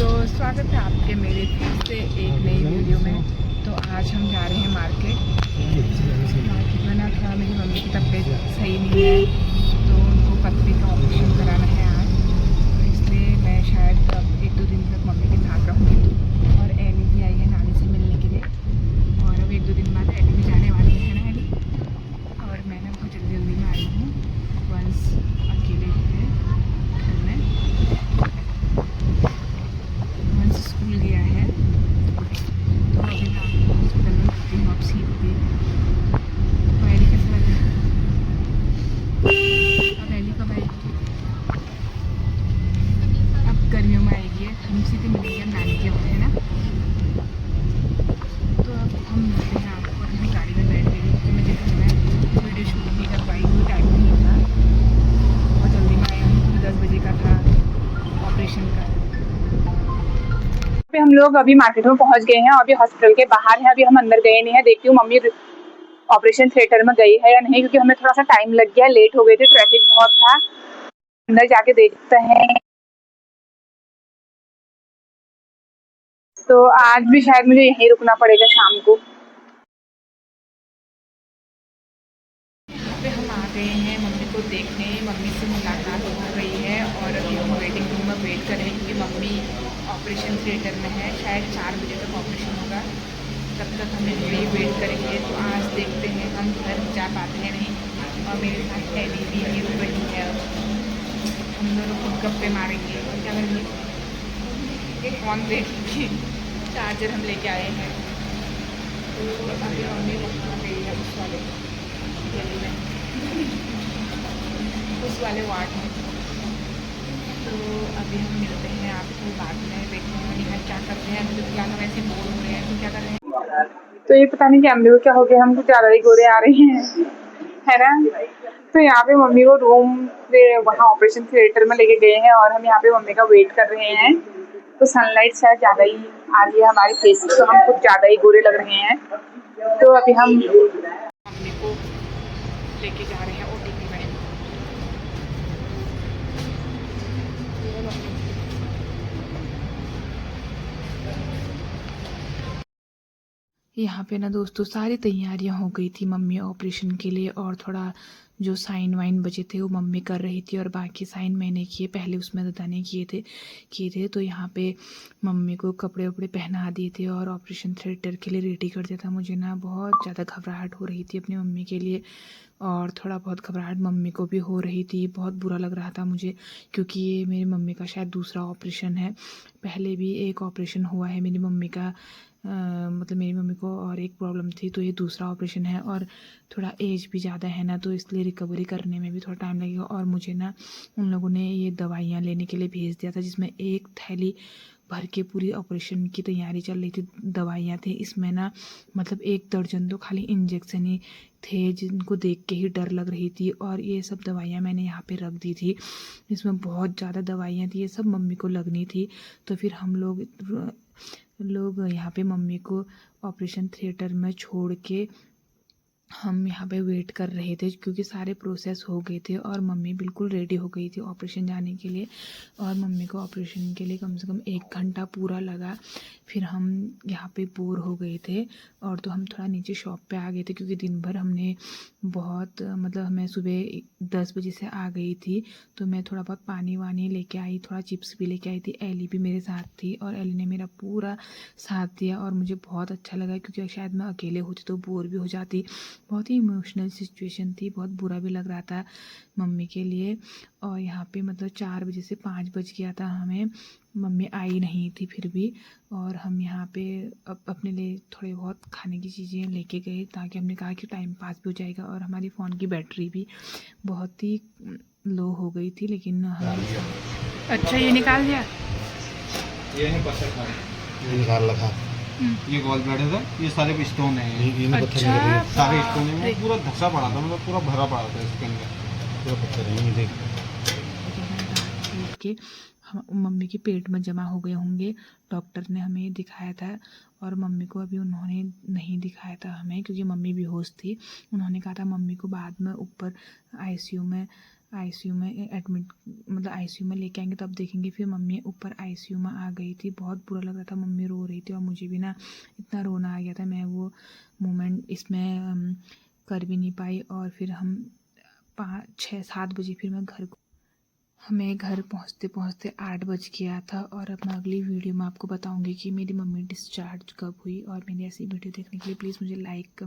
तो स्वागत है आपके मेरे फिर से एक नई वीडियो में। तो आज हम जा रहे हैं मार्केट में ना, थोड़ा मेरी मम्मी की तबीयत सही नहीं है, तो उनको पथरी का ऑपरेशन कराना है आज। तो इसलिए मैं शायद अब 1-2 दिन तक मम्मी के साथ रहूँगी। और एली भी आई है नानी से मिलने के लिए, और अब 1-2 दिन बाद एली भी जाने वाली है ना एली। और मैं ना बहुत जल्दी में आई हूँ, वंस अकेले है घर में, वंस स्कूल गया है। तो अभी मैं आपको हॉस्पिटल में मिलती हूँ अब सीधे। तो एली कैसा लग रहा है? अब एली कब आएगी? अब गर्मियों में आएगी, हम सीधे मिलेंगे नानी के वहाँ, है ना। तो अब हम मिलते हैं आपको, और हम गाड़ी में बैठ गई क्योंकि मुझे घर में वीडियो शूट नहीं कर पाई, कोई टाइम नहीं था। बहुत जल्दी में आया हूँ, 10 बजे का था ऑपरेशन का। पे हम लोग अभी मार्केट में पहुंच गए हैं, अभी हॉस्पिटल के बाहर हैं, अभी हम अंदर गए नहीं है। देखती हूँ मम्मी ऑपरेशन थिएटर में गई है या नहीं, क्योंकि हमें थोड़ा सा टाइम लग गया, लेट हो गए थे, ट्रैफिक बहुत था। अंदर जाके देखते हैं। तो आज भी शायद मुझे यहीं रुकना पड़ेगा शाम को। यहाँ पे हम आ गए हैं मम्मी को देखने, मम्मी से मुलाकात हो गई है, और अभी हम वेटिंग रूम में वेट कर रहे हैं क्योंकि मम्मी ऑपरेशन थिएटर में है। शायद 4 बजे तक ऑपरेशन होगा, तब तक हम यही वेट करेंगे। तो आज देखते हैं हम घर जा पाते हैं नहीं। और मेरे साथ एली भी यहीं रुक रही है। हम दोनों खुद गप्पे मारेंगे और क्या करेंगे, एक फ़ोन देखेंगे। चार्जर हम लेके आए हैं। तो अभी मम्मी वहाँ गई है उस वाले गली में, उस वाले वार्ड में। तो अभी हम मिलते हैं आपको बाद में, देखते हैं निहार क्या करते हैं। अभी तो फिलहाल हम ऐसे बोर हो रहे हैं, तो क्या कर रहे हैं। तो ये पता नहीं कैमरे को क्या हो गया, हम कुछ ज़्यादा ही गोरे आ रहे हैं, है ना। तो यहाँ पे मम्मी को रूम पे वहाँ ऑपरेशन थिएटर में लेके गए हैं, और हम यहाँ पे मम्मी का वेट कर रहे हैं। तो सनलाइट शायद ज़्यादा ही आ रही है हमारे फेस पे, तो हम कुछ ज़्यादा ही गोरे लग रहे हैं। तो अभी हम मम्मी को लेके जा रहे हैं ओटीपी में। यहाँ पे ना दोस्तों सारी तैयारियां हो गई थी मम्मी ऑपरेशन के लिए, और थोड़ा जो साइन वाइन बचे थे वो मम्मी कर रही थी, और बाकी साइन मैंने किए, पहले उसमें दादा ने किए थे। तो यहाँ पे मम्मी को कपड़े वपड़े पहना दिए थे और ऑपरेशन थिएटर के लिए रेडी कर दिया था। मुझे ना बहुत ज़्यादा घबराहट हो रही थी अपनी मम्मी के लिए, और थोड़ा बहुत घबराहट मम्मी को भी हो रही थी। बहुत बुरा लग रहा था मुझे, क्योंकि ये मेरी मम्मी का शायद दूसरा ऑपरेशन है। पहले भी एक ऑपरेशन हुआ है मेरी मम्मी का, मतलब मेरी मम्मी को और एक प्रॉब्लम थी, तो ये दूसरा ऑपरेशन है। और थोड़ा एज भी ज़्यादा है ना, तो इसलिए रिकवरी करने में भी थोड़ा टाइम लगेगा। और मुझे ना उन लोगों ने ये दवाइयाँ लेने के लिए भेज दिया था, जिसमें एक थैली भर के पूरी ऑपरेशन की तैयारी चल रही थी, दवाइयाँ थी इसमें ना, मतलब 1 दर्जन तो खाली इंजेक्शन ही थे, जिनको देख के ही डर लग रही थी। और ये सब दवाइयाँ मैंने यहाँ पे रख दी थी, इसमें बहुत ज़्यादा दवाइयाँ थी, ये सब मम्मी को लगनी थी। तो फिर हम लोग यहाँ पे मम्मी को ऑपरेशन थिएटर में छोड़ के हम यहाँ पे वेट कर रहे थे, क्योंकि सारे प्रोसेस हो गए थे और मम्मी बिल्कुल रेडी हो गई थी ऑपरेशन जाने के लिए। और मम्मी को ऑपरेशन के लिए कम से कम 1 घंटा पूरा लगा। फिर हम यहाँ पे बोर हो गए थे, और तो हम थोड़ा नीचे शॉप पे आ गए थे, क्योंकि दिन भर हमने बहुत, मतलब मैं सुबह 10 बजे से आ गई थी। तो मैं थोड़ा बहुत पानी वानी लेके आई, थोड़ा चिप्स भी लेके आई थी। एली भी मेरे साथ थी, और एली ने मेरा पूरा साथ दिया, और मुझे बहुत अच्छा लगा, क्योंकि शायद मैं अकेले होती तो बोर भी हो जाती। बहुत ही इमोशनल सिचुएशन थी, बहुत बुरा भी लग रहा था मम्मी के लिए। और यहाँ पे मतलब 4 बजे से 5 बज गया था हमें, मम्मी आई नहीं थी फिर भी। और हम यहाँ पे अपने लिए थोड़े बहुत खाने की चीज़ें लेके गए, ताकि हमने कहा कि टाइम पास भी हो जाएगा। और हमारी फ़ोन की बैटरी भी बहुत ही लो हो गई थी, लेकिन हमें अच्छा ये निकाल दिया, ये है पत्थर खाने, ये निकाल रखा। ये गोल ब्लैडर है, ये सारे स्टोन है। अच्छा सारे स्टोन है, पूरा धसा पड़ा था, मतलब पूरा भरा पड़ा था इसके अंदर, पूरा पत्थर है। ये देख के मम्मी के पेट में जमा हो गए होंगे, डॉक्टर ने हमें दिखाया था। और मम्मी को अभी उन्होंने नहीं दिखाया था हमें, क्योंकि मम्मी बेहोश थी। उन्होंने कहा था मम्मी को बाद में ऊपर आईसीयू में एडमिट, मतलब आईसीयू में लेके आएंगे तब देखेंगे। फिर मम्मी ऊपर आईसीयू में आ गई थी, बहुत बुरा लग रहा था, मम्मी रो रही थी और मुझे भी ना इतना रोना आ गया था, मैं वो मोमेंट इसमें कर भी नहीं पाई। और फिर हम 5-6-7 बजे फिर हमें घर पहुंचते पहुंचते 8 बज गया था। और अब मैं अगली वीडियो में आपको बताऊंगी कि मेरी मम्मी डिस्चार्ज कब हुई। और मेरी ऐसी वीडियो देखने के लिए प्लीज़ मुझे लाइक